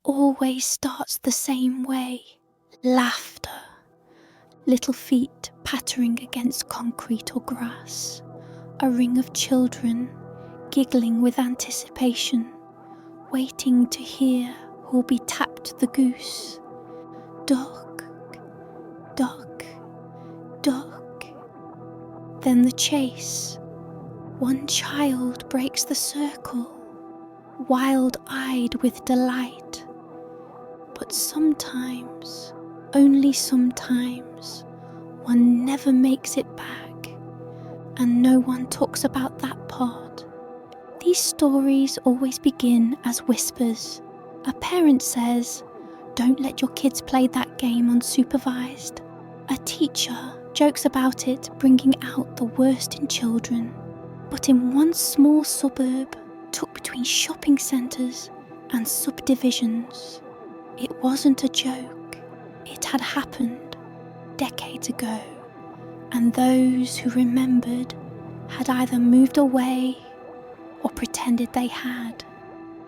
always starts the same way. Laughter. Little feet pattering against concrete or grass. A ring of children giggling with anticipation, waiting to hear who'll be tapped the goose. Duck, duck, duck. Then the chase. One child breaks the circle, wild-eyed with delight. But sometimes, only sometimes, one never makes it back, and no one talks about that part. These stories always begin as whispers. A parent says, "Don't let your kids play that game unsupervised." A teacher jokes about it, bringing out the worst in children. But in one small suburb, tucked between shopping centres and subdivisions, it wasn't a joke. It had happened decades ago, and those who remembered had either moved away or pretended they had.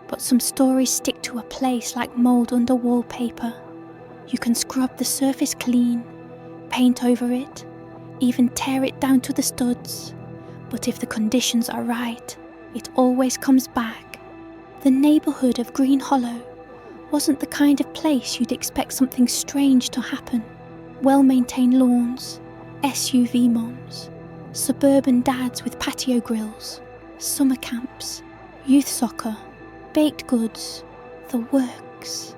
But some stories stick to a place like mould under wallpaper. You can scrub the surface clean, paint over it, even tear it down to the studs. But if the conditions are right, it always comes back. The neighbourhood of Green Hollow wasn't the kind of place you'd expect something strange to happen. Well-maintained lawns, SUV moms, suburban dads with patio grills, summer camps, youth soccer, baked goods, the works.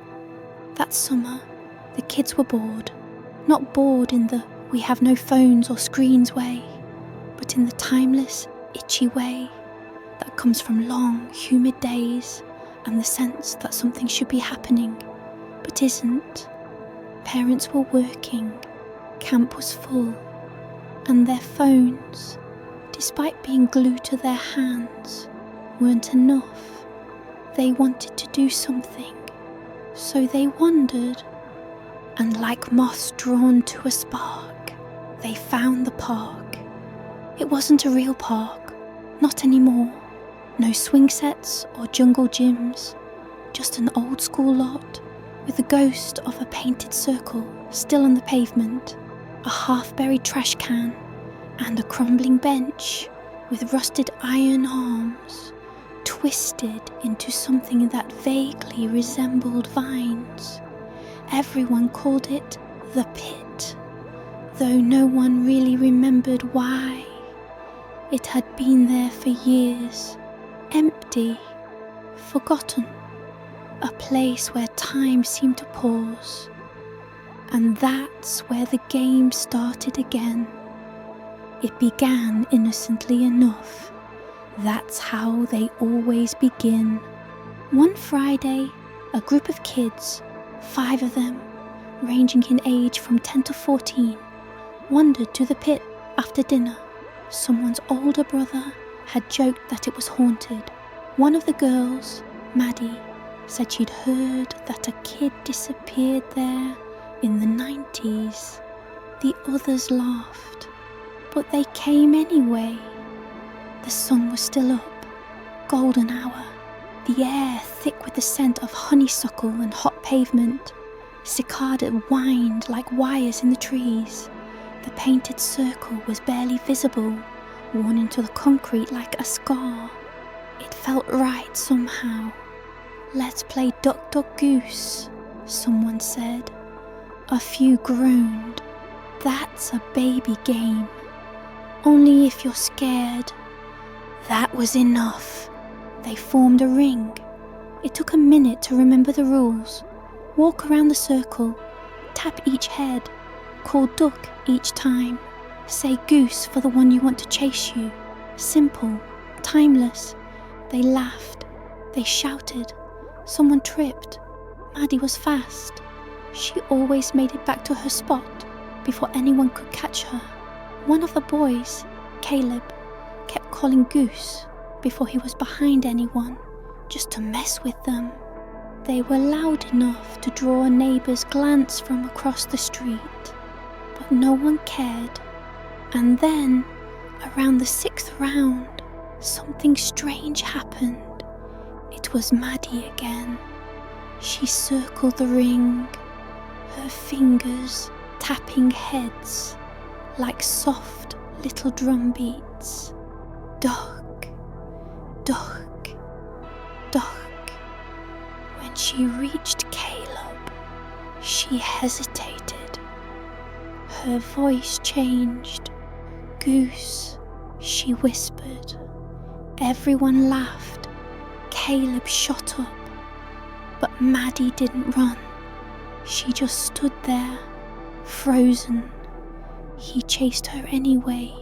That summer, the kids were bored. Not bored in the "we have no phones or screens" way, but in the timeless, itchy way that comes from long, humid days and the sense that something should be happening, but isn't. Parents were working, camp was full, and their phones, despite being glued to their hands, weren't enough. They wanted to do something, so they wandered, and like moths drawn to a spark, they found the park. It wasn't a real park, not anymore. No swing sets or jungle gyms, just an old school lot with the ghost of a painted circle still on the pavement, a half-buried trash can, and a crumbling bench with rusted iron arms twisted into something that vaguely resembled vines. Everyone called it the pit, though no one really remembered why. It had been there for years, empty, forgotten, a place where time seemed to pause. And that's where the game started again. It began innocently enough. That's how they always begin. One Friday, a group of kids, 5 of them, ranging in age from 10 to 14, wandered to the pit after dinner. Someone's older brother had joked that it was haunted. One of the girls, Maddie, said she'd heard that a kid disappeared there in the 90s. The others laughed, but they came anyway. The sun was still up, golden hour, the air thick with the scent of honeysuckle and hot pavement. Cicada whined like wires in the trees. The painted circle was barely visible, worn into the concrete like a scar. It felt right somehow. "Let's play Duck Duck Goose," someone said. A few groaned. "That's a baby game. Only if you're scared." That was enough. They formed a ring. It took a minute to remember the rules. Walk around the circle, tap each head, call duck each time, say goose for the one you want to chase you. Simple, timeless. They laughed, they shouted. Someone tripped. Maddie was fast. She always made it back to her spot before anyone could catch her. One of the boys, Caleb, kept calling goose before he was behind anyone, just to mess with them. They were loud enough to draw a neighbour's glance from across the street, but no one cared. And then, around the 6th round, something strange happened. It was Maddie again. She circled the ring, her fingers tapping heads like soft little drum beats. Duck, duck, duck. When she reached Caleb, she hesitated. Her voice changed. Goose, she whispered. Everyone laughed. Caleb shot up, but Maddie didn't run. She just stood there, frozen. He chased her anyway,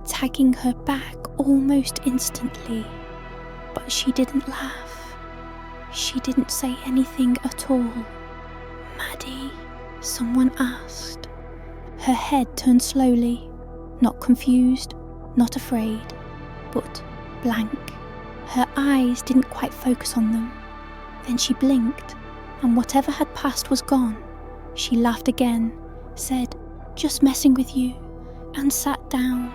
tagging her back almost instantly, but she didn't laugh. She didn't say anything at all. Maddie, someone asked. Her head turned slowly, not confused, not afraid, but blank. Her eyes didn't quite focus on them. Then she blinked, and whatever had passed was gone. She laughed again, said, "Just messing with you," and sat down.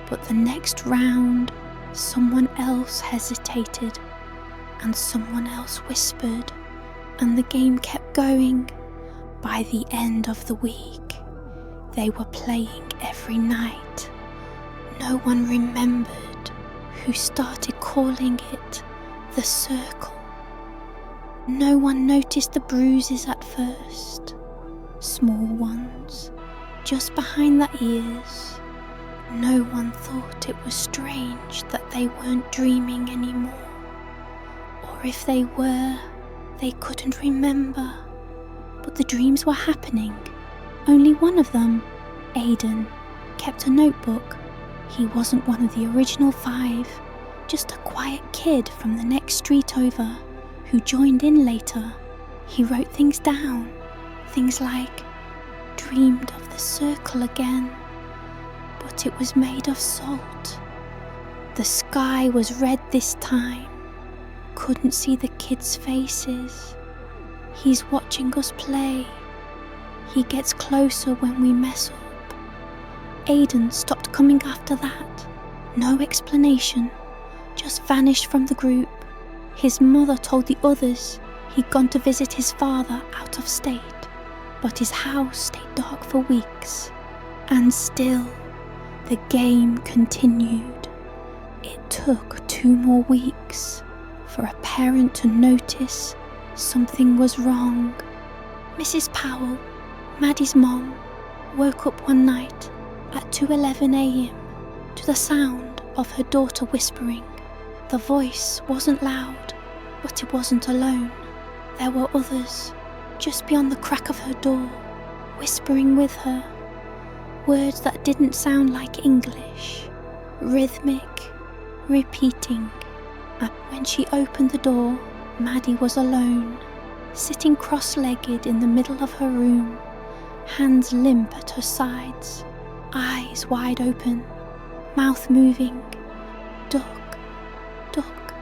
But the next round, someone else hesitated, and someone else whispered, and the game kept going. By the end of the week, they were playing every night. No one remembered who started calling it the circle. No one noticed the bruises at first, small ones, just behind the ears. No one thought it was strange that they weren't dreaming anymore. Or if they were, they couldn't remember. But the dreams were happening. Only one of them, Aidan, kept a notebook. He wasn't one of the original 5, just a quiet kid from the next street over who joined in later. He wrote things down, things like, "Dreamed of the circle again, but it was made of salt. The sky was red this time, couldn't see the kids' faces. He's watching us play. He gets closer when we mess up." Aidan stopped coming after that. No explanation, just vanished from the group. His mother told the others he'd gone to visit his father out of state, but his house stayed dark for weeks. And still, the game continued. It took 2 more weeks for a parent to notice something was wrong. Mrs. Powell, Maddie's mom, woke up one night at 2:11 a.m. to the sound of her daughter whispering. The voice wasn't loud, but it wasn't alone. There were others, just beyond the crack of her door, whispering with her. Words that didn't sound like English, rhythmic, repeating. And when she opened the door, Maddie was alone, sitting cross-legged in the middle of her room, hands limp at her sides, eyes wide open, mouth moving. "Duck, duck,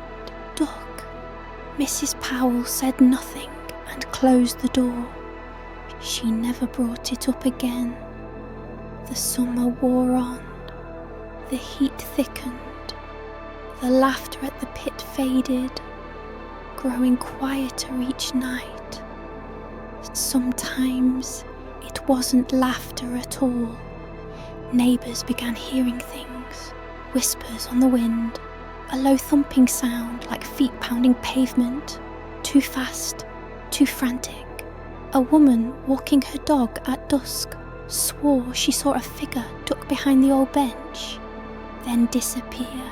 duck." Mrs. Powell said nothing and closed the door. She never brought it up again. The summer wore on. The heat thickened. The laughter at the pit faded, growing quieter each night. Sometimes it wasn't laughter at all. Neighbours began hearing things, whispers on the wind, a low thumping sound like feet pounding pavement, too fast, too frantic. A woman walking her dog at dusk swore she saw a figure duck behind the old bench, then disappear.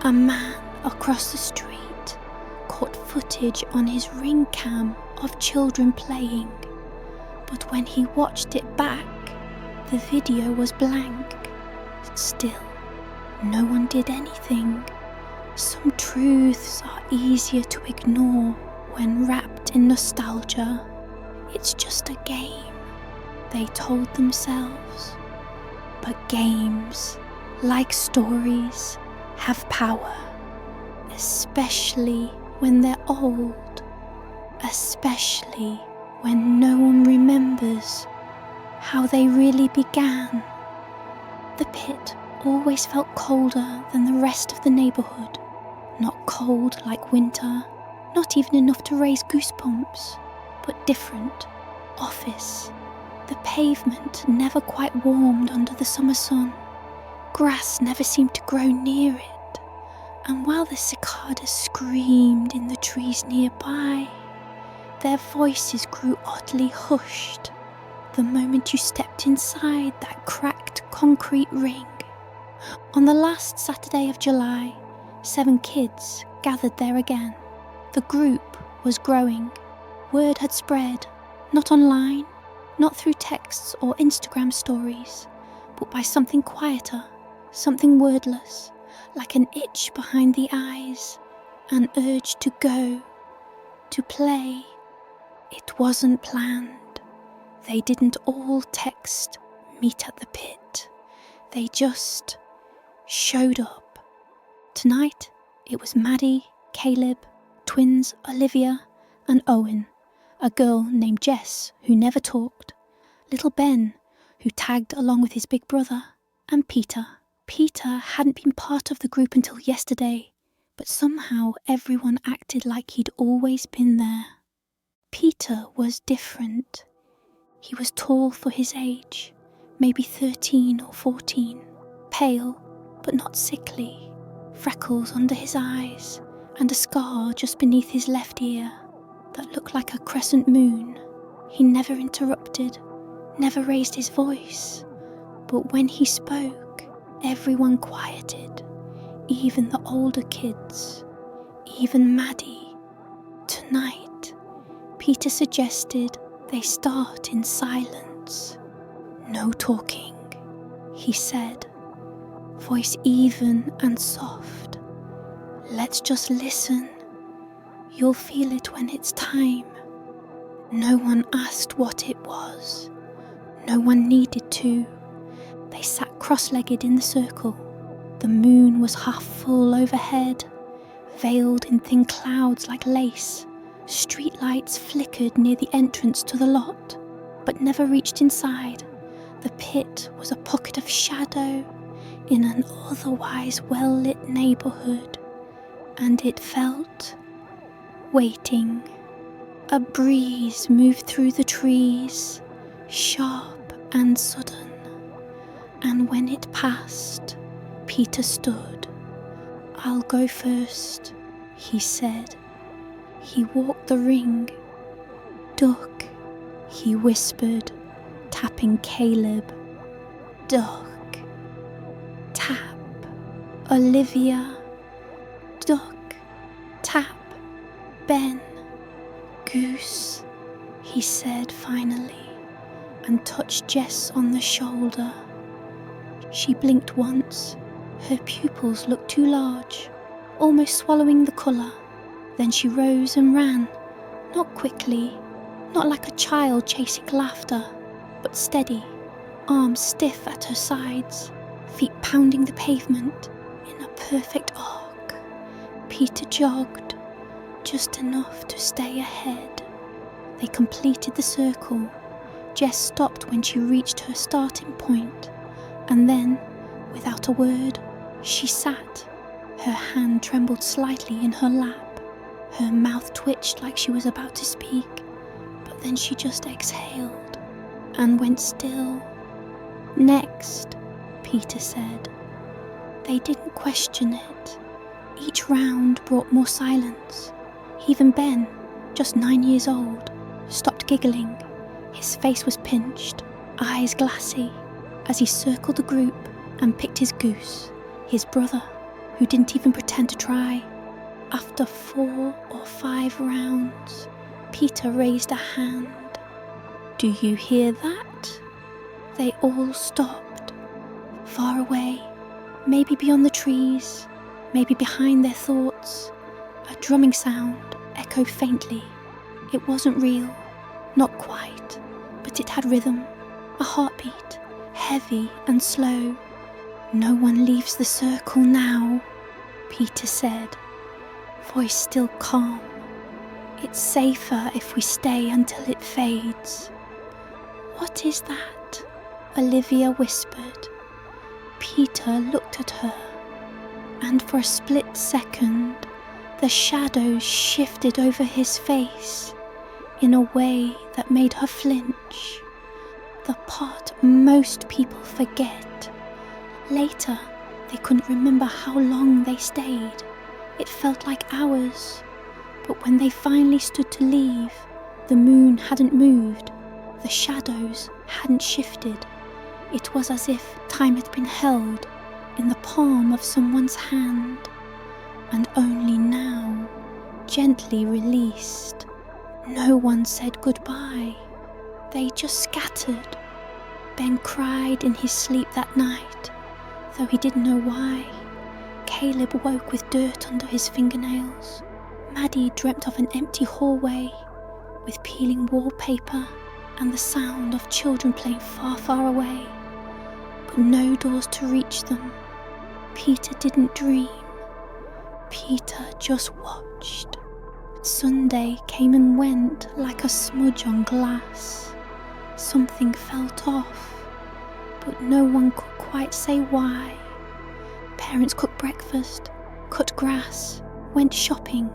A man across the street caught footage on his ring cam of children playing, but when he watched it back, the video was blank. Still, no one did anything. Some truths are easier to ignore when wrapped in nostalgia. It's just a game, they told themselves. But games, like stories, have power, especially when they're old, especially when no one remembers how they really began. The pit always felt colder than the rest of the neighbourhood, not cold like winter, Not even enough to raise goosebumps, but different. Office. The pavement never quite warmed under the summer sun. Grass never seemed to grow near it. And while the cicadas screamed in the trees nearby, their voices grew oddly hushed the moment you stepped inside that cracked concrete ring. On the last Saturday of July, 7 kids gathered there again. The group was growing. Word had spread, not online, not through texts or Instagram stories, but by something quieter, something wordless, like an itch behind the eyes, an urge to go, to play. It wasn't planned. They didn't all text, meet at the pit. They just showed up. Tonight, it was Maddie, Caleb, twins Olivia and Owen, a girl named Jess who never talked, little Ben, who tagged along with his big brother, and Peter. Peter hadn't been part of the group until yesterday, but somehow everyone acted like he'd always been there. Peter was different. He was tall for his age, maybe 13 or 14, pale but not sickly, freckles under his eyes, and a scar just beneath his left ear that looked like a crescent moon. He never interrupted, never raised his voice, but when he spoke, everyone quieted, even the older kids, even Maddie. Tonight, Peter suggested they start in silence. No talking, he said, voice even and soft. Let's just listen. You'll feel it when it's time. No one asked what it was. No one needed to. They sat cross-legged in the circle. The moon was half full overhead, veiled in thin clouds like lace. Streetlights flickered near the entrance to the lot, but never reached inside. The pit was a pocket of shadow in an otherwise well-lit neighbourhood, and it felt waiting. A breeze moved through the trees, sharp and sudden, and when it passed, Peter stood. "I'll go first," he said. He walked the ring. "Duck," he whispered, tapping Caleb. "Duck." Tap. Olivia. Duck. Tap. Ben. "Goose," he said finally, and touched Jess on the shoulder. She blinked once. Her pupils looked too large, almost swallowing the colour. Then she rose and ran, not quickly, not like a child chasing laughter, but steady, arms stiff at her sides, feet pounding the pavement in a perfect arc. Peter jogged, just enough to stay ahead. They completed the circle. Jess stopped when she reached her starting point, and then, without a word, she sat. Her hand trembled slightly in her lap. Her mouth twitched like she was about to speak, but then she just exhaled and went still. "Next," Peter said. They didn't question it. Each round brought more silence. Even Ben, just 9 years old, stopped giggling. His face was pinched, eyes glassy, as he circled the group and picked his goose, his brother, who didn't even pretend to try. After 4 or 5 rounds, Peter raised a hand. "Do you hear that?" They all stopped. Far away, maybe beyond the trees, maybe behind their thoughts, a drumming sound echoed faintly. It wasn't real, not quite, but it had rhythm, a heartbeat, heavy and slow. "No one leaves the circle now," Peter said, voice still calm. "It's safer if we stay until it fades." "What is that?" Olivia whispered. Peter looked at her, and for a split second, The shadows shifted over his face in a way that made her flinch. The part most people forget. Later, they couldn't remember how long they stayed. It felt like hours. But when they finally stood to leave, the moon hadn't moved. The shadows hadn't shifted. It was as if time had been held in the palm of someone's hand, and only now, gently released. No one said goodbye. They just scattered. Ben cried in his sleep that night, though he didn't know why. Caleb woke with dirt under his fingernails. Maddie dreamt of an empty hallway with peeling wallpaper and the sound of children playing far, far away, but no doors to reach them. Peter didn't dream. Peter just watched. Sunday came and went like a smudge on glass. Something felt off, but no one could quite say why. Parents cooked breakfast, cut grass, went shopping.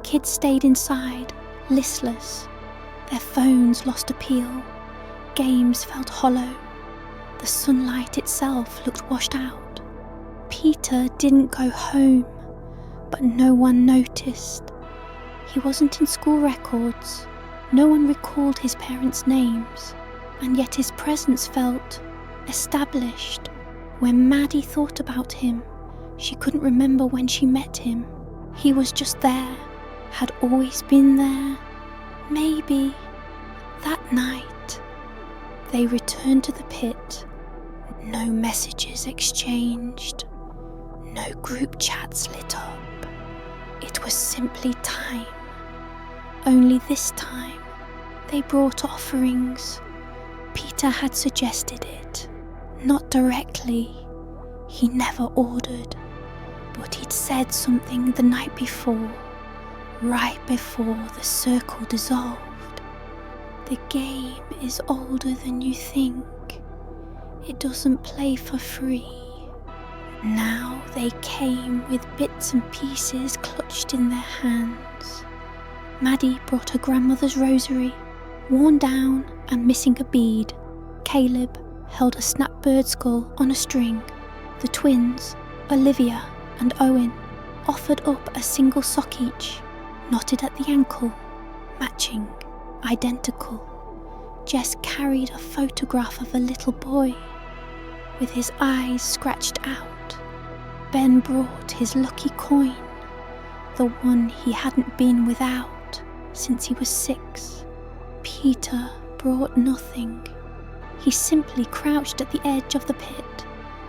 Kids stayed inside, listless. Their phones lost appeal. Games felt hollow. The sunlight itself looked washed out. Peter didn't go home, but no one noticed. He wasn't in school records. No one recalled his parents' names, and yet his presence felt established. When Maddie thought about him, she couldn't remember when she met him. He was just there, had always been there. Maybe. That night, they returned to the pit. No messages exchanged. No group chats lit up. It was simply time. Only this time, they brought offerings. Peter had suggested it. Not directly. He never ordered. But he'd said something the night before, right before the circle dissolved. The game is older than you think. It doesn't play for free. Now they came with bits and pieces clutched in their hands. Maddie brought her grandmother's rosary, worn down and missing a bead. Caleb held a snapbird skull on a string. The twins, Olivia and Owen, offered up a single sock each, knotted at the ankle, matching, identical. Jess carried a photograph of a little boy, with his eyes scratched out. Ben brought his lucky coin, the one he hadn't been without since he was 6. Peter brought nothing. He simply crouched at the edge of the pit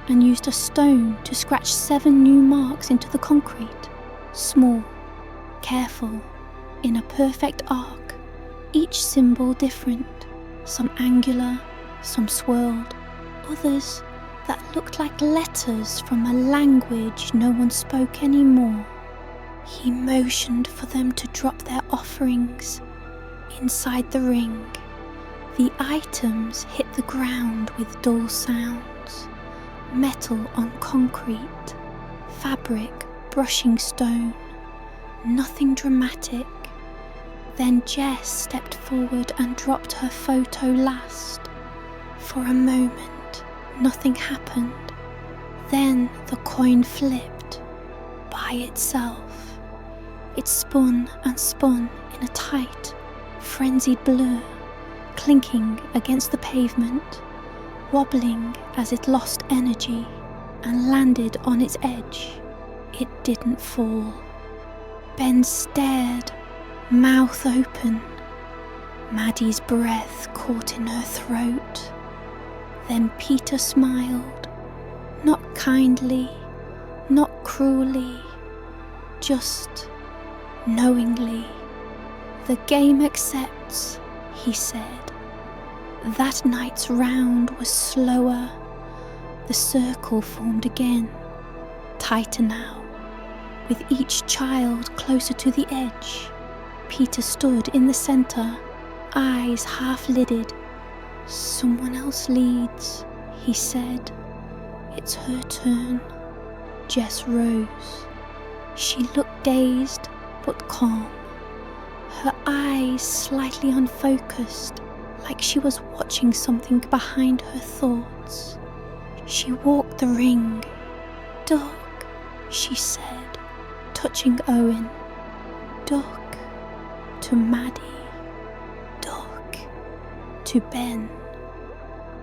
and used a stone to scratch 7 new marks into the concrete. Small, careful, in a perfect arc, each symbol different, some angular, some swirled, others that looked like letters from a language no one spoke anymore. He motioned for them to drop their offerings inside the ring. The items hit the ground with dull sounds. Metal on concrete, fabric brushing stone. Nothing dramatic. Then Jess stepped forward and dropped her photo last. For a moment, nothing happened. Then the coin flipped by itself. It spun and spun in a tight, frenzied blur, clinking against the pavement, wobbling as it lost energy and landed on its edge. It didn't fall. Ben stared, mouth open. Maddie's breath caught in her throat. Then Peter smiled, not kindly, not cruelly, just knowingly. The game accepts, he said. That night's round was slower. The circle formed again, tighter now, with each child closer to the edge. Peter stood in the centre, eyes half-lidded. Someone else leads, he said. It's her turn. Jess rose. She looked dazed but calm, her eyes slightly unfocused, like she was watching something behind her thoughts. She walked the ring. "Duck," she said, touching Owen. "Duck," to Maddie. "Duck," to Ben.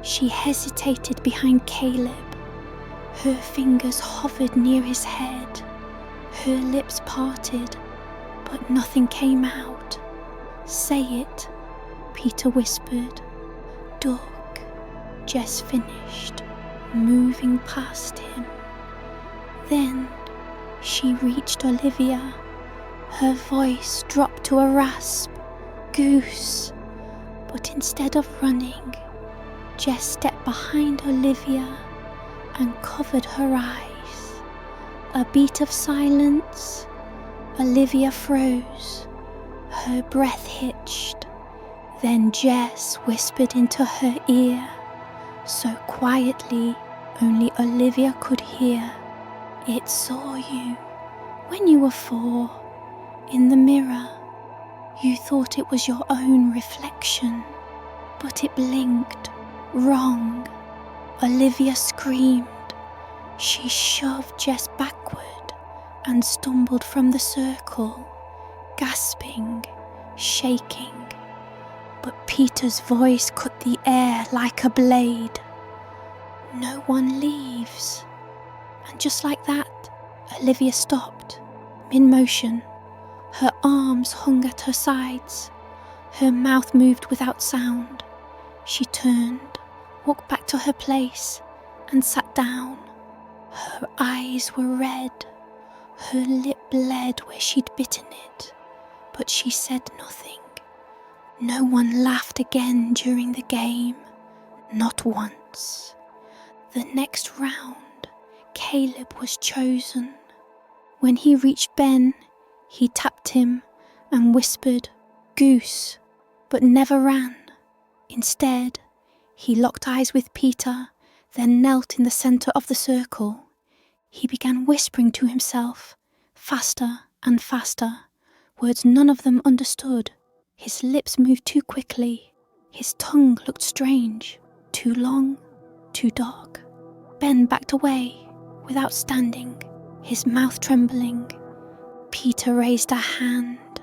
She hesitated behind Caleb. Her fingers hovered near his head. Her lips parted, but nothing came out. "Say it," Peter whispered. "Duck," Jess finished, moving past him. Then she reached Olivia. Her voice dropped to a rasp. "Goose." But instead of running, Jess stepped behind Olivia and covered her eyes. A beat of silence. Olivia froze. Her breath hitched. Then Jess whispered into her ear, so quietly only Olivia could hear. "It saw you when you were 4, in the mirror. You thought it was your own reflection, but it blinked. Wrong." Olivia screamed. She shoved Jess backward and stumbled from the circle, gasping, shaking. But Peter's voice cut the air like a blade. "No one leaves." And just like that, Olivia stopped, mid-motion. Her arms hung at her sides. Her mouth moved without sound. She turned, walked back to her place, and sat down. Her eyes were red. Her lip bled where she'd bitten it, but she said nothing. No one laughed again during the game, not once. The next round, Caleb was chosen. When he reached Ben, he tapped him and whispered, "Goose," but never ran. Instead, he locked eyes with Peter, then knelt in the centre of the circle. He began whispering to himself, faster and faster, words none of them understood. His lips moved too quickly. His tongue looked strange, too long, too dark. Ben backed away, without standing, his mouth trembling. Peter raised a hand,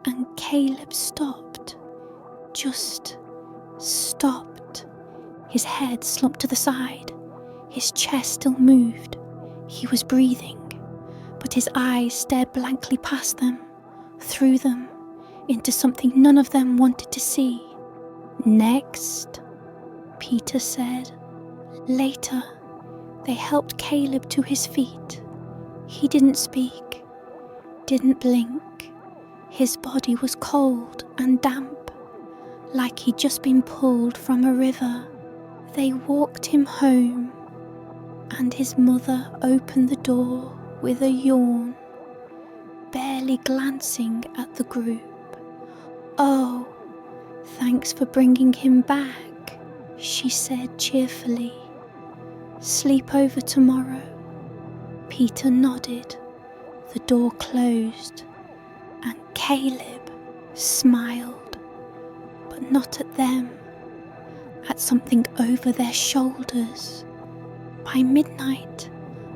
and Caleb stopped. Just stopped. His head slumped to the side. His chest still moved. He was breathing, but his eyes stared blankly past them, through them, into something none of them wanted to see. "Next," Peter said. Later, they helped Caleb to his feet. He didn't speak, didn't blink. His body was cold and damp, like he'd just been pulled from a river. They walked him home, and his mother opened the door with a yawn, barely glancing at the group. "Oh, thanks for bringing him back," she said cheerfully. "Sleep over tomorrow?" Peter nodded. The door closed, and Caleb smiled, but not at them, at something over their shoulders. By midnight,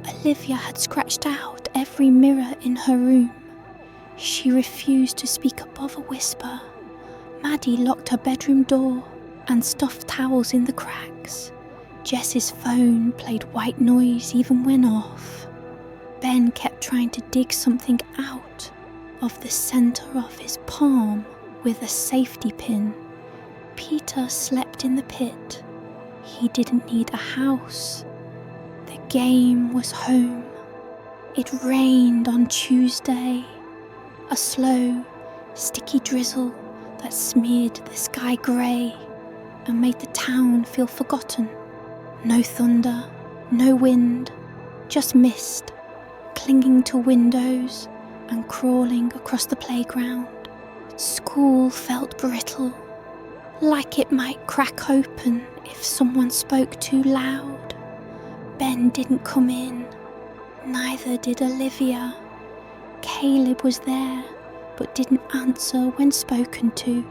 Olivia had scratched out every mirror in her room. She refused to speak above a whisper. Maddie locked her bedroom door and stuffed towels in the cracks. Jess's phone played white noise even when off. Ben kept trying to dig something out of the centre of his palm with a safety pin. Peter slept in the pit. He didn't need a house. The game was home. It rained on Tuesday, a slow, sticky drizzle that smeared the sky grey and made the town feel forgotten. No thunder, no wind, just mist, clinging to windows and crawling across the playground. School felt brittle, like it might crack open if someone spoke too loud. Ben didn't come in, neither did Olivia. Caleb was there, but didn't answer when spoken to.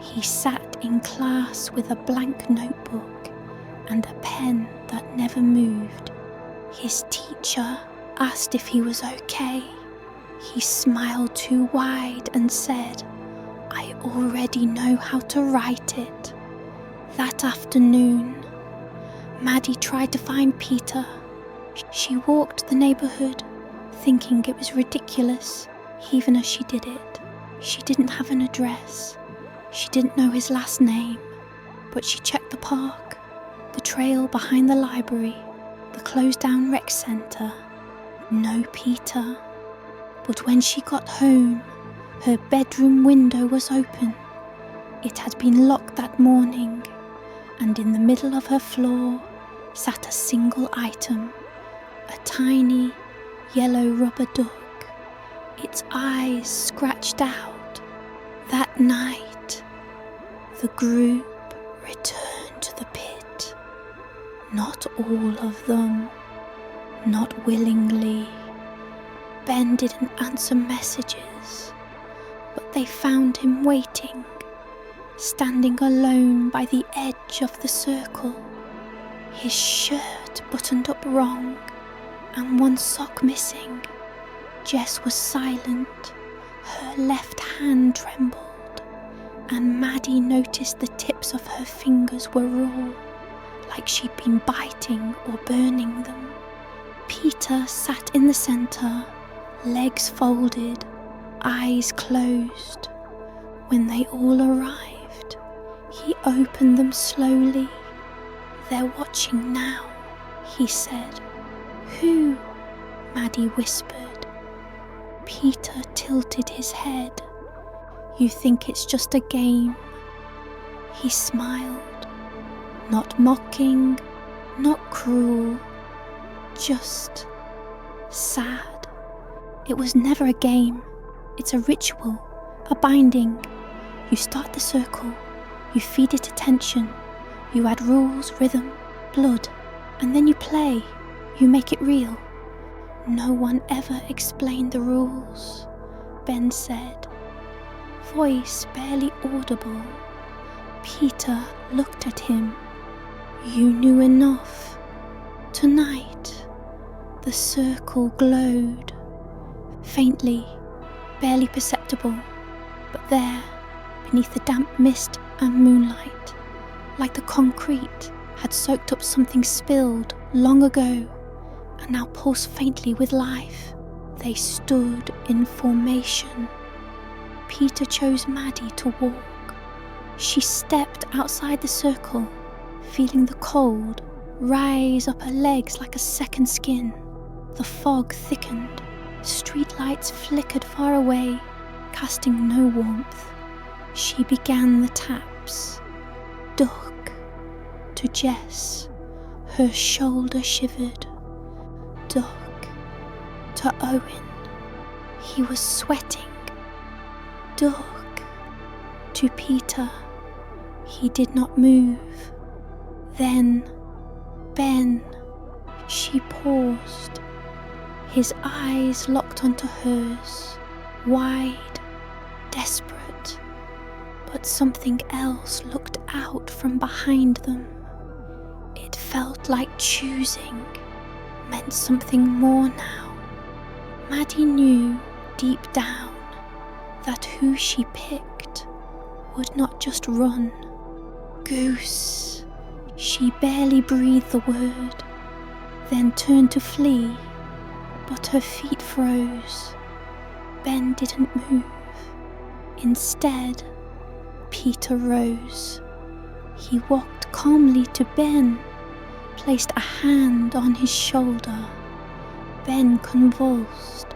He sat in class with a blank notebook and a pen that never moved. His teacher asked if he was okay. He smiled too wide and said, "I already know how to write it." That afternoon, Maddie tried to find Peter. She walked the neighbourhood, thinking it was ridiculous, even as she did it. She didn't have an address. She didn't know his last name, but she checked the park, the trail behind the library, the closed-down rec centre. No Peter. But when she got home, her bedroom window was open. It had been locked that morning, and in the middle of her floor sat a single item, a tiny yellow rubber duck, its eyes scratched out. That night, the group returned to the pit. Not all of them, not willingly. Ben didn't answer messages, but they found him waiting, standing alone by the edge of the circle, his shirt buttoned up wrong and one sock missing. Jess was silent, her left hand trembled, and Maddie noticed the tips of her fingers were raw, like she'd been biting or burning them. Peter sat in the centre, legs folded, eyes closed. When they all arrived, he opened them slowly. "They're watching now," he said. "Who?" Maddie whispered. Peter tilted his head. "You think it's just a game?" He smiled. Not mocking, not cruel, just sad. It was never a game. It's a ritual, a binding. You start the circle, you feed it attention, you add rules, rhythm, blood, and then you play, you make it real. No one ever explained the rules, Ben said, voice barely audible. Peter looked at him. "You knew enough." Tonight, the circle glowed, faintly, barely perceptible, but there, beneath the damp mist and moonlight, like the concrete had soaked up something spilled long ago and now pulsed faintly with life, they stood in formation. Peter chose Maddie to walk. She stepped outside the circle, feeling the cold rise up her legs like a second skin. The fog thickened, streetlights flickered far away, casting no warmth. She began the taps. Duck to Jess, her shoulder shivered. Duck to Owen, he was sweating. Duck to Peter, he did not move. Then Ben, she paused. His eyes locked onto hers, wide, desperate. But something else looked out from behind them. It felt like choosing meant something more now. Maddie knew deep down that who she picked would not just run. Goose. She barely breathed the word, then turned to flee, but her feet froze. Ben didn't move. Instead, Peter rose. He walked calmly to Ben, placed a hand on his shoulder. Ben convulsed.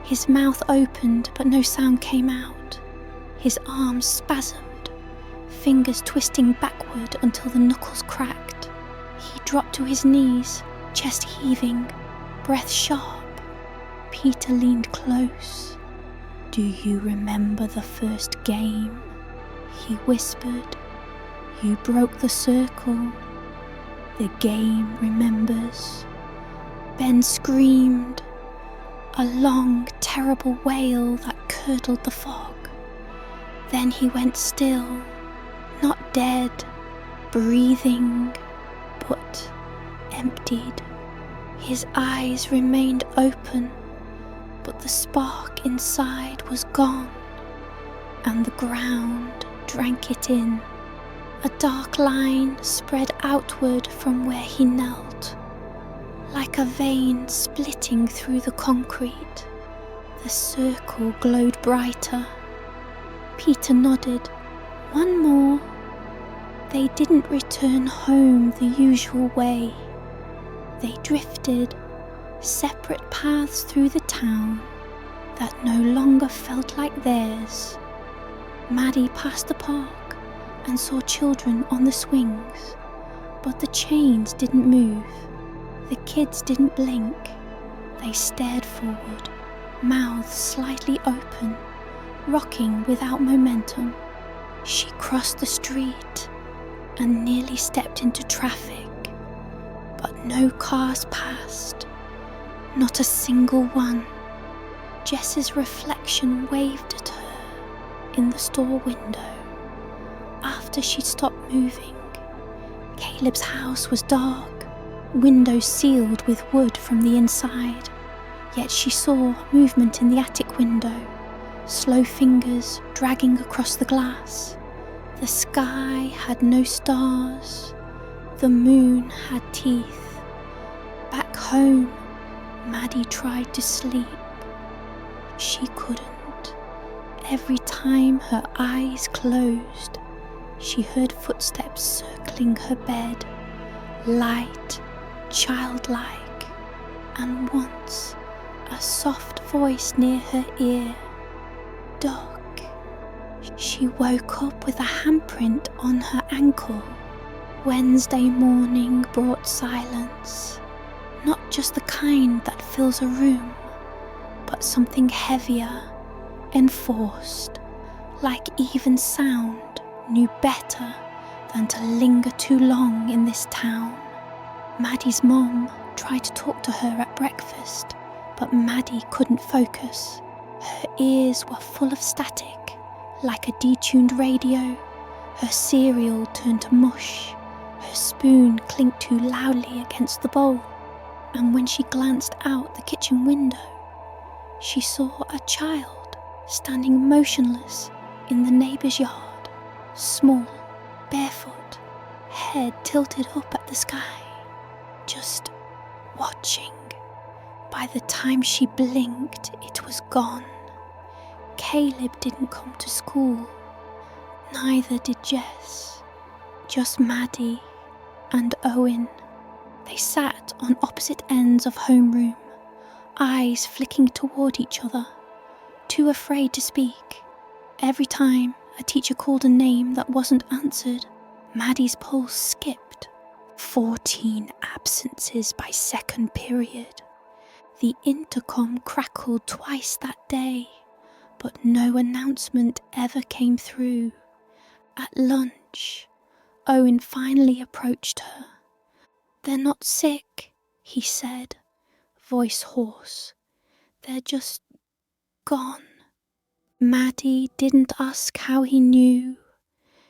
His mouth opened, but no sound came out. His arms spasmed, fingers twisting backward until the knuckles cracked. He dropped to his knees, chest heaving, breath sharp. Peter leaned close. "Do you remember the first game?" he whispered. "You broke the circle. The game remembers." Ben screamed. a long, terrible wail that curdled the fog. Then he went still, not dead, breathing, but emptied. His eyes remained open, but the spark inside was gone, and the ground drank it in. A dark line spread outward from where he knelt, like a vein splitting through the concrete. The circle glowed brighter. Peter nodded. One more. They didn't return home the usual way. They drifted, separate paths through the town that no longer felt like theirs. Maddie passed the park and saw children on the swings, but the chains didn't move. The kids didn't blink. They stared forward, mouths slightly open, rocking without momentum. She crossed the street and nearly stepped into traffic, but no cars passed, not a single one. Jess's reflection waved at her in the store window. After she'd stopped moving, Caleb's house was dark, windows sealed with wood from the inside, yet she saw movement in the attic window, slow fingers dragging across the glass. The sky had no stars, the moon had teeth. Back home, Maddie tried to sleep. She couldn't. Every time her eyes closed, she heard footsteps circling her bed, light, childlike, and once a soft voice near her ear. Duck. She woke up with a handprint on her ankle. Wednesday morning brought silence, not just the kind that fills a room, but something heavier, enforced, like even sound knew better than to linger too long in this town. Maddie's mom tried to talk to her at breakfast, but Maddie couldn't focus. Her ears were full of static, like a detuned radio. Her cereal turned to mush. Her spoon clinked too loudly against the bowl. And when she glanced out the kitchen window, she saw a child standing motionless in the neighbour's yard, small, barefoot, head tilted up at the sky, just watching. By the time she blinked, it was gone. Caleb didn't come to school. Neither did Jess. Just Maddie and Owen. They sat on opposite ends of homeroom, eyes flicking toward each other, too afraid to speak. Every time a teacher called a name that wasn't answered, Maddie's pulse skipped. 14 absences by second period. The intercom crackled twice that day, but no announcement ever came through. At lunch, Owen finally approached her. "They're not sick," he said, voice hoarse. "They're just gone." Maddie didn't ask how he knew.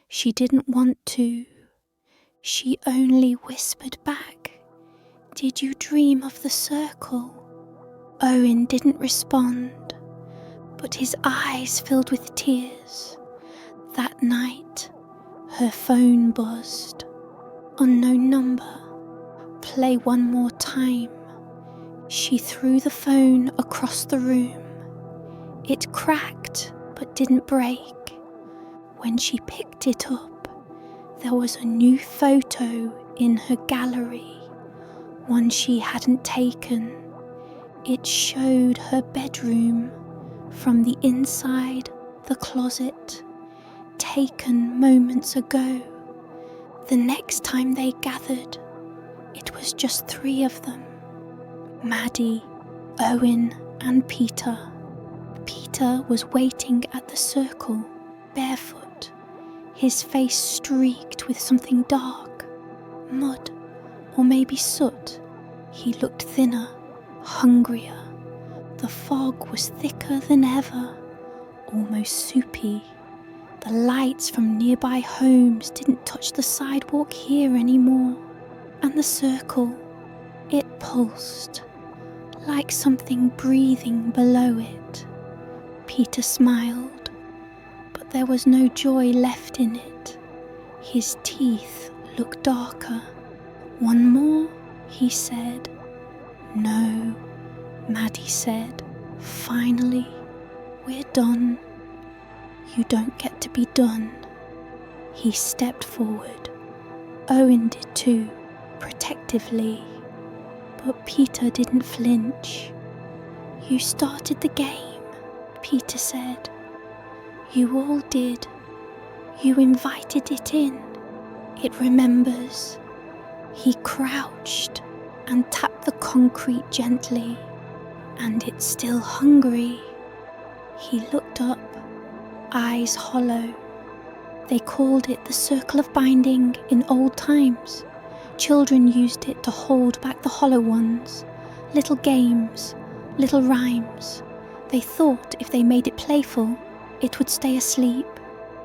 She didn't want to. She only whispered back, "Did you dream of the circle?" Owen didn't respond, but his eyes filled with tears. That night, her phone buzzed. Unknown number. Play one more time. She threw the phone across the room. It cracked but didn't break. When she picked it up, there was a new photo in her gallery, one she hadn't taken. It showed her bedroom from the inside the closet, taken moments ago. The next time they gathered, it was just 3 of them. Maddie, Owen, and Peter. Peter was waiting at the circle, barefoot, his face streaked with something dark, mud, or maybe soot. He looked thinner, hungrier. The fog was thicker than ever, almost soupy. The lights from nearby homes didn't touch the sidewalk here anymore, and the circle, it pulsed, like something breathing below it. Peter smiled, but there was no joy left in it. His teeth looked darker. "One more?" he said. "No," Maddie said. "Finally, we're done." "You don't get to be done." He stepped forward. Owen did too, protectively. But Peter didn't flinch. "You started the game," Peter said. "You all did. You invited it in. It remembers." He crouched and tapped the concrete gently. "And it's still hungry." He looked up, eyes hollow. They called it the circle of binding in old times. Children used it to hold back the hollow ones. Little games, little rhymes. They thought if they made it playful, it would stay asleep.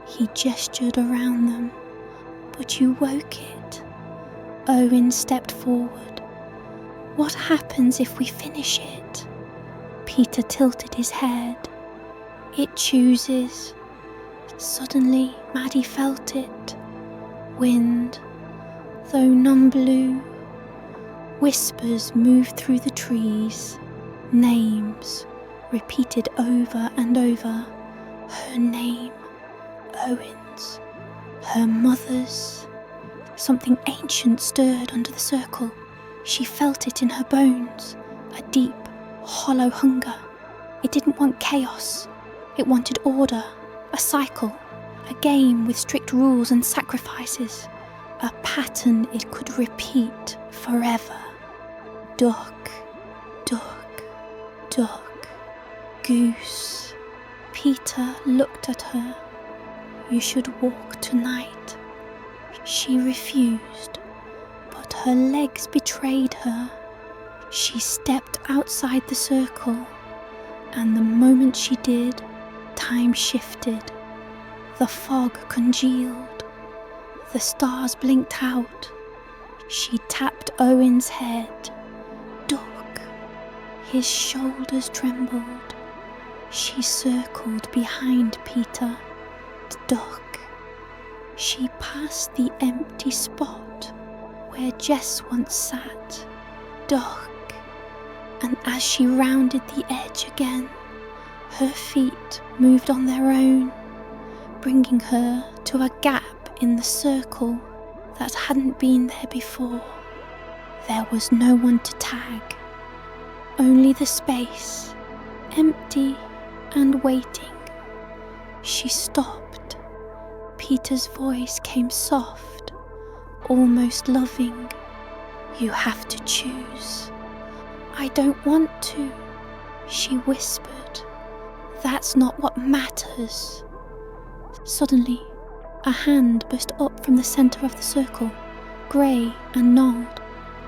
He gestured around them. "But you woke it." Owen stepped forward. "What happens if we finish it?" Peter tilted his head. "It chooses." Suddenly, Maddie felt it. Wind, though none blew. Whispers moved through the trees. Names, repeated over and over. Her name, Owen's. Her mother's. Something ancient stirred under the circle. She felt it in her bones. A deep, hollow hunger. It didn't want chaos. It wanted order, a cycle, a game with strict rules and sacrifices, a pattern it could repeat forever. Duck, duck, duck, goose. Peter looked at her. "You should walk tonight." She refused, but her legs betrayed her. She stepped outside the circle, and the moment she did, time shifted. The fog congealed. The stars blinked out. She tapped Owen's head. "Duck." His shoulders trembled. She circled behind Peter. "Duck." She passed the empty spot where Jess once sat. "Duck." And as she rounded the edge again, her feet moved on their own, bringing her to a gap in the circle that hadn't been there before. There was no one to tag, only the space, empty and waiting. She stopped. Peter's voice came soft, almost loving. "You have to choose." "I don't want to," she whispered. "That's not what matters." Suddenly, a hand burst up from the centre of the circle, grey and gnarled,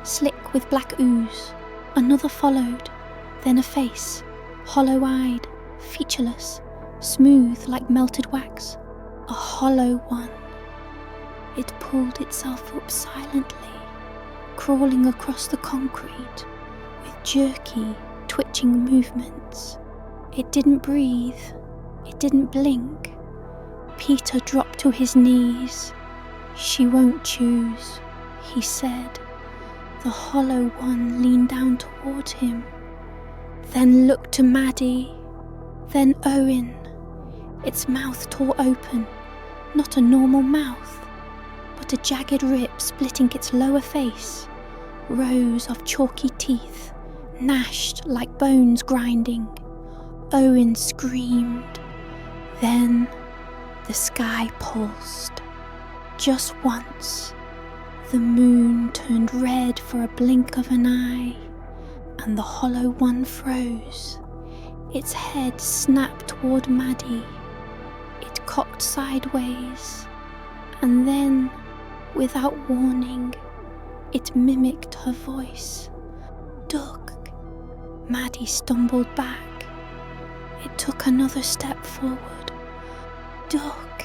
slick with black ooze. Another followed, then a face, hollow-eyed, featureless, smooth like melted wax. A hollow one. It pulled itself up silently, crawling across the concrete with jerky, twitching movements. It didn't breathe. It didn't blink. Peter dropped to his knees. "She won't choose," he said. The hollow one leaned down toward him, then looked to Maddie, then Owen. Its mouth tore open, not a normal mouth, but a jagged rip splitting its lower face, rows of chalky teeth, gnashed like bones grinding. Owen screamed. Then the sky pulsed. Just once, the moon turned red for a blink of an eye, and the hollow one froze. Its head snapped toward Maddie. It cocked sideways, and then, without warning, it mimicked her voice. "Duck." Maddie stumbled back. It took another step forward. Duck.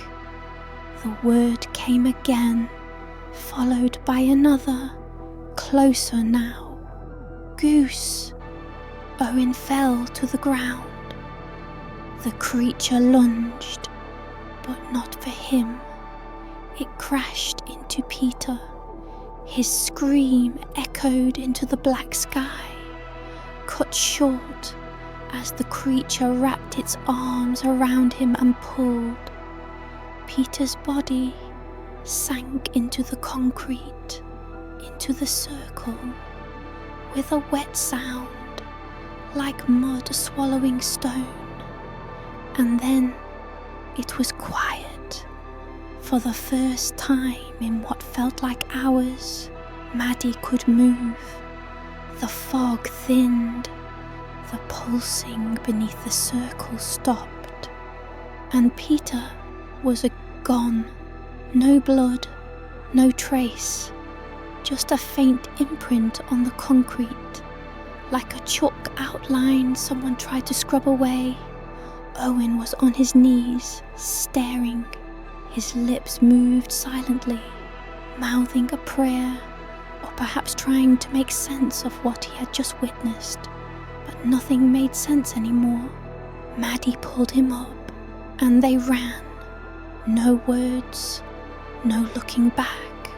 The word came again, followed by another, closer now. Goose. Owen fell to the ground. The creature lunged, but not for him. It crashed into Peter. His scream echoed into the black sky, cut short as the creature wrapped its arms around him and pulled. Peter's body sank into the concrete, into the circle, with a wet sound, like mud swallowing stone. And then it was quiet. For the first time in what felt like hours, Maddie could move. The fog thinned. The pulsing beneath the circle stopped. And Peter was gone. No blood, no trace. Just a faint imprint on the concrete, like a chalk outline someone tried to scrub away. Owen was on his knees, staring. His lips moved silently, mouthing a prayer, or perhaps trying to make sense of what he had just witnessed. But nothing made sense anymore. Maddie pulled him up, and they ran. No words, no looking back.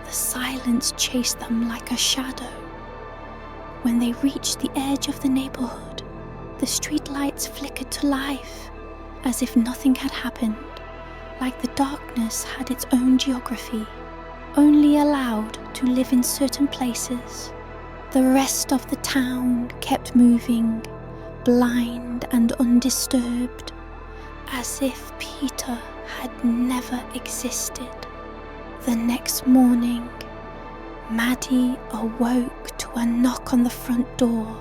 The silence chased them like a shadow. When they reached the edge of the neighborhood, the streetlights flickered to life, as if nothing had happened, like the darkness had its own geography, only allowed to live in certain places. The rest of the town kept moving, blind and undisturbed, as if Peter had never existed. The next morning, Maddie awoke to a knock on the front door.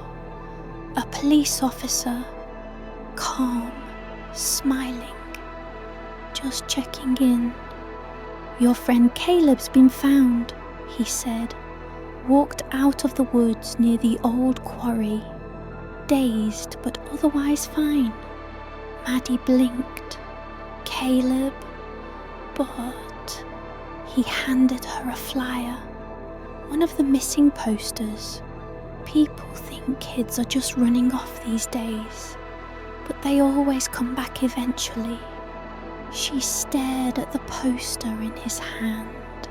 A police officer, calm, smiling, just checking in. "Your friend Caleb's been found," he said, walked out of the woods near the old quarry, dazed but otherwise fine. Maddie blinked. Caleb, but he handed her a flyer, one of the missing posters. People think kids are just running off these days, but they always come back eventually. She stared at the poster in his hand.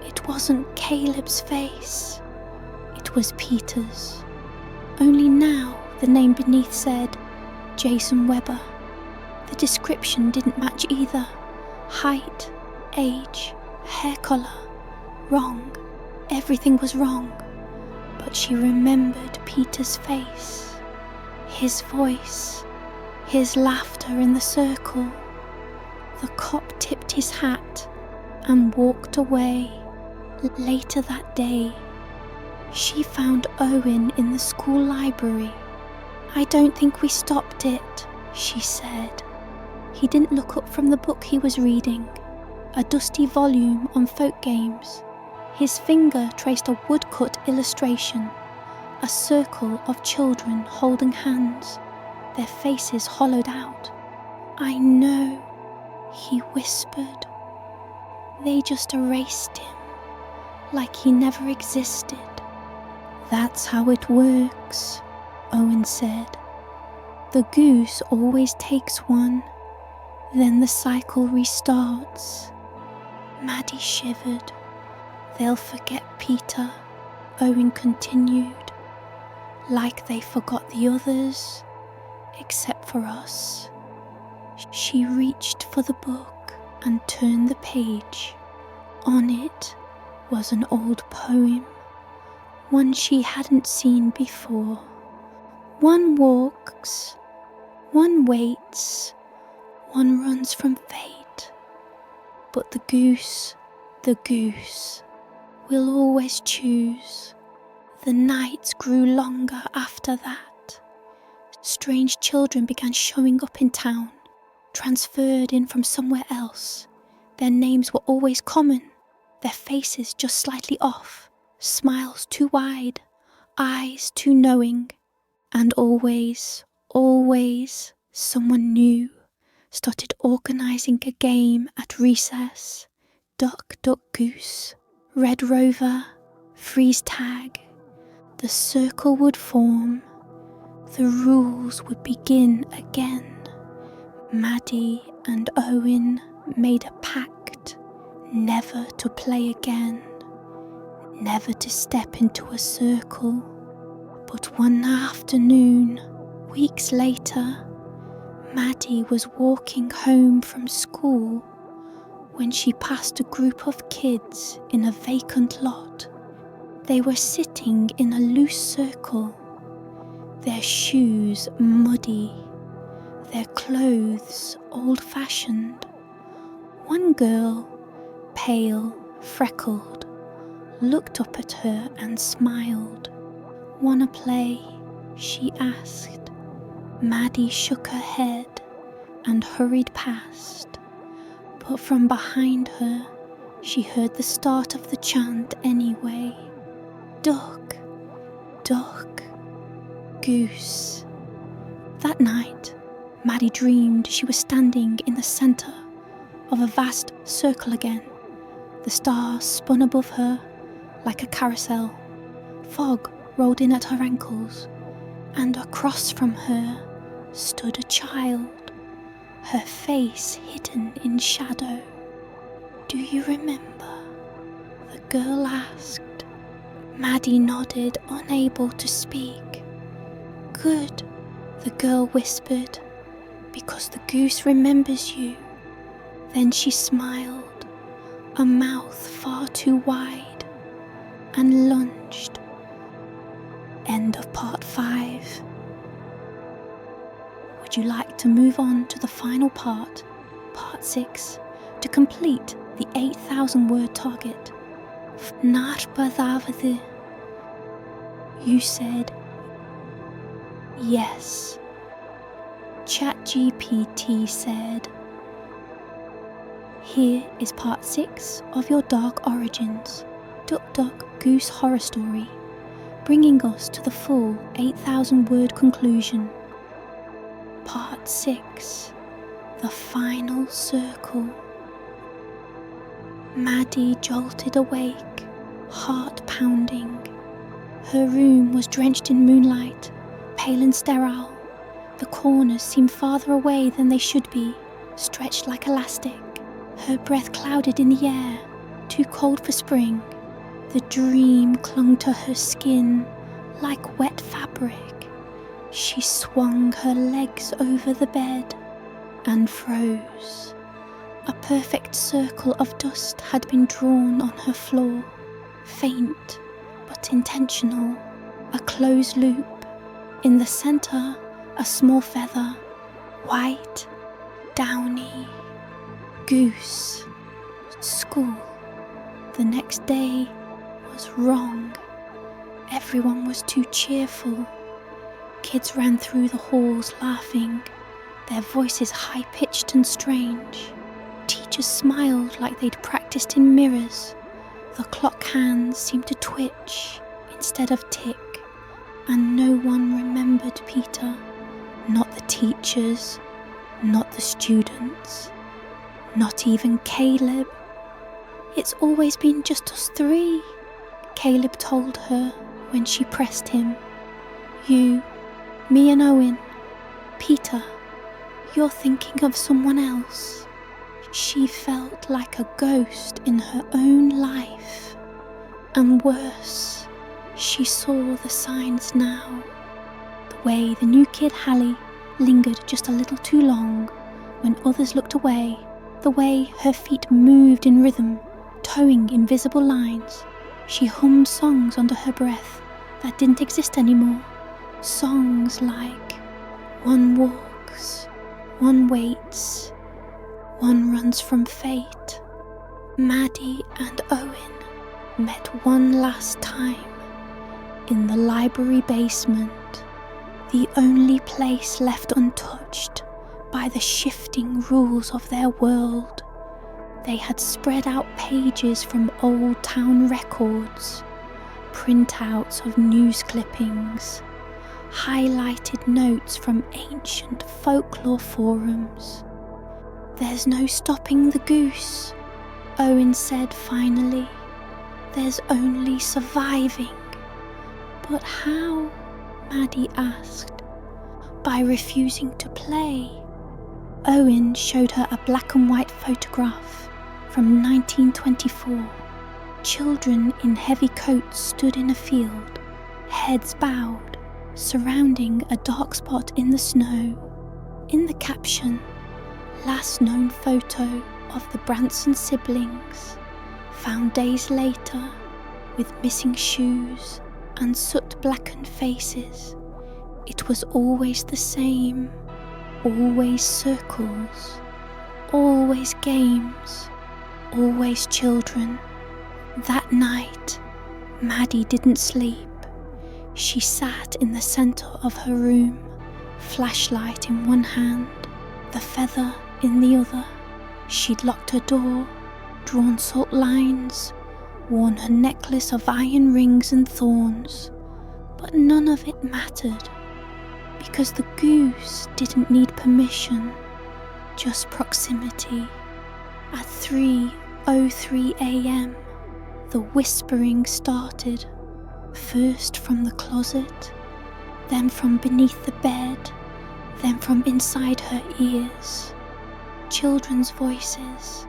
It wasn't Caleb's face. It was Peter's. Only now the name beneath said Jason Weber. The description didn't match either. Height, age, hair colour. Wrong. Everything was wrong. But she remembered Peter's face, his voice, his laughter in the circle. The cop tipped his hat and walked away. Later that day, she found Owen in the school library. "I don't think we stopped it," she said. He didn't look up from the book he was reading, a dusty volume on folk games. His finger traced a woodcut illustration, a circle of children holding hands, their faces hollowed out. "I know," he whispered. "They just erased him, like he never existed." "That's how it works," Owen said. "The goose always takes one, then the cycle restarts." Maddie shivered. "They'll forget Peter," Owen continued, "like they forgot the others, except for us." She reached for the book and turned the page. On it was an old poem, one she hadn't seen before. "One walks, one waits, one runs from fate, but the goose will always choose." The nights grew longer after that. Strange children began showing up in town, transferred in from somewhere else. Their names were always common, their faces just slightly off, smiles too wide, eyes too knowing. And always, always, someone new started organising a game at recess. Duck Duck Goose, Red Rover, freeze tag. The circle would form. The rules would begin again. Maddie and Owen made a pact never to play again, never to step into a circle. But one afternoon, weeks later, Maddie was walking home from school when she passed a group of kids in a vacant lot. They were sitting in a loose circle, their shoes muddy, their clothes old-fashioned. One girl, pale, freckled, looked up at her and smiled. "Wanna play?" she asked. Maddie shook her head and hurried past, but from behind her she heard the start of the chant anyway. Duck, duck, goose. That night, Maddie dreamed she was standing in the centre of a vast circle again. The stars spun above her like a carousel. Fog rolled in at her ankles, and across from her stood a child, her face hidden in shadow. "Do you remember?" the girl asked. Maddie nodded, unable to speak. "Good," the girl whispered, "because the goose remembers you." Then she smiled, a mouth far too wide, and lunged. End of part 5. Would you like to move on to the final part, part 6, to complete the 8,000 word target? Narpadavade. You said yes. ChatGPT said, "Here is part 6 of your dark origins, Duck Duck Goose horror story, bringing us to the full 8,000 word conclusion. Part 6, the final circle." Maddie jolted awake, heart pounding. Her room was drenched in moonlight, pale and sterile. The corners seemed farther away than they should be, stretched like elastic. Her breath clouded in the air, too cold for spring. The dream clung to her skin like wet fabric. She swung her legs over the bed and froze. A perfect circle of dust had been drawn on her floor, faint but intentional, a closed loop. In the centre, a small feather, white, downy. Goose. School. The next day was wrong. Everyone was too cheerful. Kids ran through the halls laughing, their voices high-pitched and strange. Teachers smiled like they'd practiced in mirrors. The clock hands seemed to twitch instead of tick, and no one remembered Peter. Not the teachers, not the students, not even Caleb. "It's always been just us 3, Caleb told her when she pressed him. "You, me and Owen. Peter, you're thinking of someone else." She felt like a ghost in her own life. And worse, she saw the signs now. The way the new kid Hallie lingered just a little too long when others looked away, the way her feet moved in rhythm, towing invisible lines. She hummed songs under her breath that didn't exist anymore. Songs like, "One walks, one waits, one runs from fate." Maddie and Owen met one last time in the library basement, the only place left untouched by the shifting rules of their world. They had spread out pages from old town records, printouts of news clippings, highlighted notes from ancient folklore forums. "There's no stopping the goose," Owen said finally. "There's only surviving." "But how?" Maddie asked. "By refusing to play." Owen showed her a black and white photograph from 1924. Children in heavy coats stood in a field, heads bowed, surrounding a dark spot in the snow. In the caption, "Last known photo of the Branson siblings, found days later with missing shoes and soot-blackened faces. It was always the same, always circles, always games, always children." That night, Maddie didn't sleep. She sat in the centre of her room, flashlight in one hand, the feather in the other. She'd locked her door, drawn salt lines, worn her necklace of iron rings and thorns, but none of it mattered, because the goose didn't need permission, just proximity. At 3:03 a.m, the whispering started, first from the closet, then from beneath the bed, then from inside her ears. Children's voices,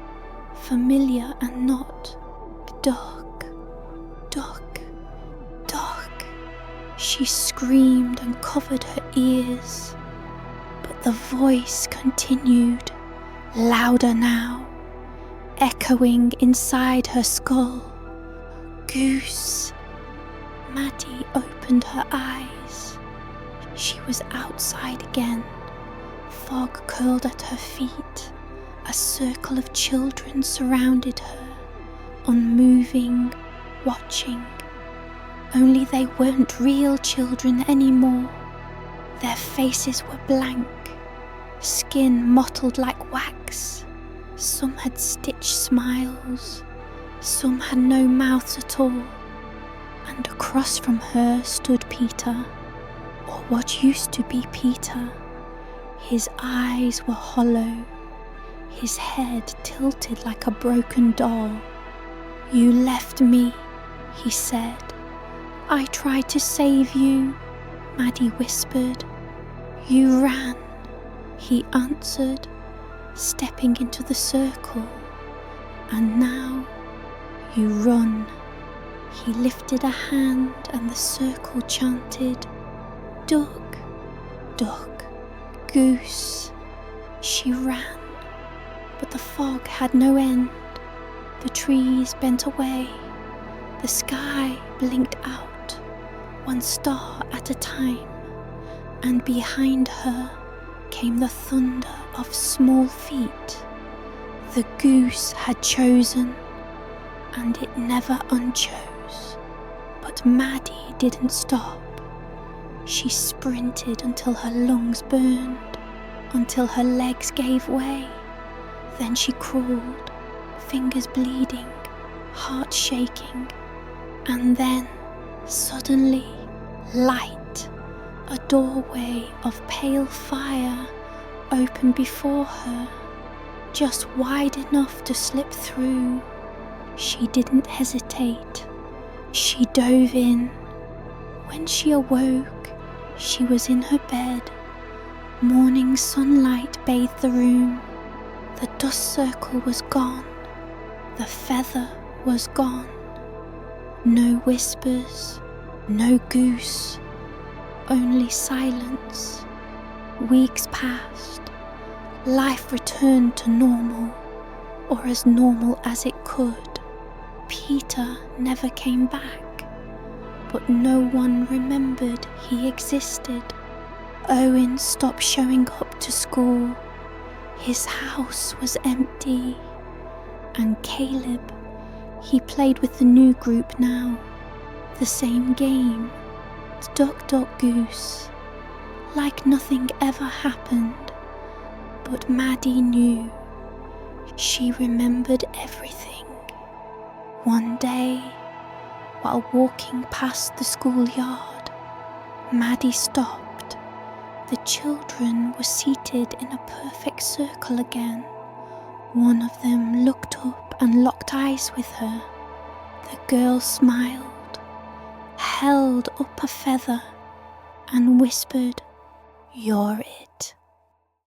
familiar and not. "Duck, duck, duck." She screamed and covered her ears, but the voice continued, louder now, echoing inside her skull. "Goose." Maddie opened her eyes. She was outside again. Fog curled at her feet. A circle of children surrounded her, unmoving, watching. Only they weren't real children anymore. Their faces were blank, skin mottled like wax. Some had stitched smiles, some had no mouths at all. And across from her stood Peter, or what used to be Peter. His eyes were hollow, his head tilted like a broken doll. "You left me," he said. "I tried to save you," Maddie whispered. "You ran," he answered, stepping into the circle. "And now you run." He lifted a hand and the circle chanted, "Duck, duck, goose." She ran, but the fog had no end. The trees bent away. The sky blinked out, one star at a time, and behind her came the thunder of small feet. The goose had chosen, and it never unchose. But Maddie didn't stop. She sprinted until her lungs burned, until her legs gave way. Then she crawled, fingers bleeding, heart shaking, and then, suddenly, light, a doorway of pale fire opened before her, just wide enough to slip through. She didn't hesitate. She dove in. When she awoke, she was in her bed. Morning sunlight bathed the room. The dust circle was gone. The feather was gone. No whispers, no goose, only silence. Weeks passed. Life returned to normal, or as normal as it could. Peter never came back, but no one remembered he existed. Owen stopped showing up to school. His house was empty. And Caleb, he played with the new group now. The same game, Duck Duck Goose, like nothing ever happened. But Maddie knew. She remembered everything. One day, while walking past the schoolyard, Maddie stopped. The children were seated in a perfect circle again. One of them looked up and locked eyes with her. The girl smiled, held up a feather, and whispered, "You're it."